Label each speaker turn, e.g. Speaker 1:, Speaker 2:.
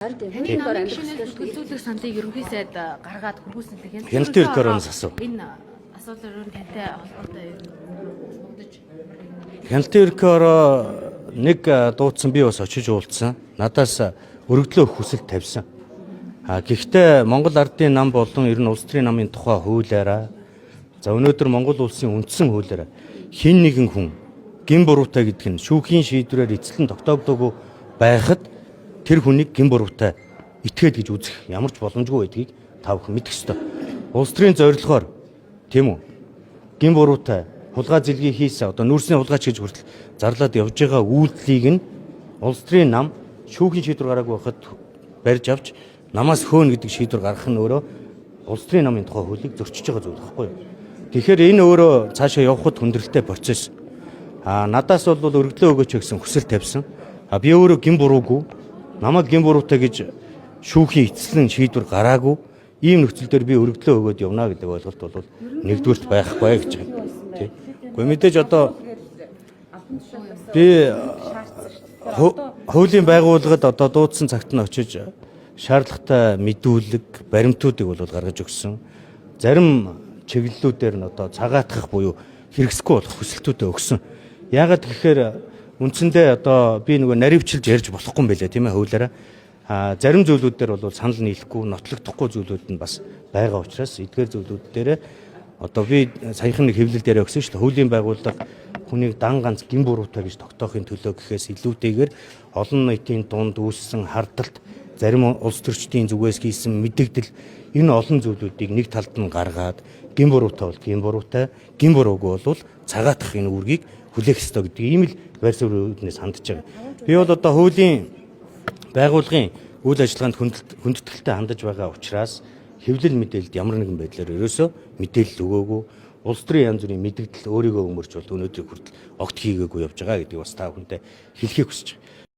Speaker 1: Намын гишүүнээс бүртгүүлэх сандыг ерөнхий сайд гаргаад хөргүүлсэн
Speaker 2: Хяналтын өргөөрөөс асуу.
Speaker 1: Энэ асуудал руу тантай холбоотой нүүдэж
Speaker 2: Хяналтын өргөөрөө нэг дуудсан би бас очиж уулзсан. Надаас өргөдлөө өгөх хүсэлт тавьсан. Гэхдээ Монгол Ардын нам болон ер нь улс төрийн намын тухай хуулиараа за өнөөдөр Монгол улсын үндсэн хуулиараа хэн нэгэн хүн гин буруутай гэдэг нь шүүхийн шийдвэрээр эцэлэн тогтоогдоогүй байхад тэр хүнийг гин буруутай итгээд гэж үзэх ямар ч боломжгүй байдгийг та бүхэн мэдэх ёстой. Улс төрийн зорилгоор тийм үү? Гин буруутай хулгай зэлгийг хийсэн одоо нүүрсний хулгайч гэж хүртэл зарлаад явж байгаа үйлдэлийг нь улс төрийн нам шүүхийн шийдвэр гараагүй байхад барьж авч намаас хөөнө гэдэг шийдвэр гаргах нь өөрөө улс төрийн намын тухай хуулийг зөрчиж байгаа зүйл байхгүй юу? Тэгэхээр энэ өөрөө цаашаа явхад хүндрэлтэй процесс. Надаас бол өргөдлөө өгөөч гэсэн хүсэл тавьсан. Би өөрөө гин буруугүй намайг гин буруутай гэж шүүхийн эцэслэн шийдвэр гараагүй ийм нөхцөл дээр би өргөдлөө өгөөд явна гэдэг ойлголт бол нэгдүгürt байхгүй гэж байна. Тий. Гэхдээ мэдээж одоо би хуулийн байгууллагад одоо дуудсан цагт нь очиж шаардлагатай мэдүүлэг, баримтуудыг бол гаргаж өгсөн. Зарим чиглэлүүдээр нь одоо цагаатгах буюу хэрэгсэхгүй болох хүсэлтүүдээ өгсөн. Яагаад гэхээр үндсэндээ одоо би нөгөө наривчилж ярьж болохгүй юм байлаа тийм ээ хуулиараа. Зарим зүйлүүд дээр бол санал нийлэхгүй, нотлогдохгүй зүйлүүд нь бас байгаа учраас эдгээр зүйлүүд дээр одоо би саяхан нэг хэвлэл дээр өгсөн шүү дээ. Хуулийн байгууллага хүнийг дан ганц гин буруутай гэж тогтоохын төлөө гэхээс илүүтэйгээр олон нийтийн дунд үүссэн хардталт зарим улс төрчдийн зүгээс хийсэн мэдэгдэл энэ олон зүйлүүдийг нэг талд нь гаргаад гин буруутай бол гин буруутай, гин буруугүй бол цагаатгах энэ үүргийг хүлээх ёстой гэдэг ийм л байр суурь үүднээс хандж байгаа. Би бол одоо хуулийн байгууллагын үйл ажиллагаанд хүндэтгэлтэй хандаж байгаа учраас хэвлэл мэдээлэлд ямар нэгэн байдлаар ерөөсөө мэдээлэл өгөөгүй улс төрийн янз бүрийн мэдээлэл өөрийгөө өмөрч бол өнөөдрийг хүртэл огт хийгээгүй явж байгаа гэдгийг бас та бүхэндээ хэлхийг хүсэж байна.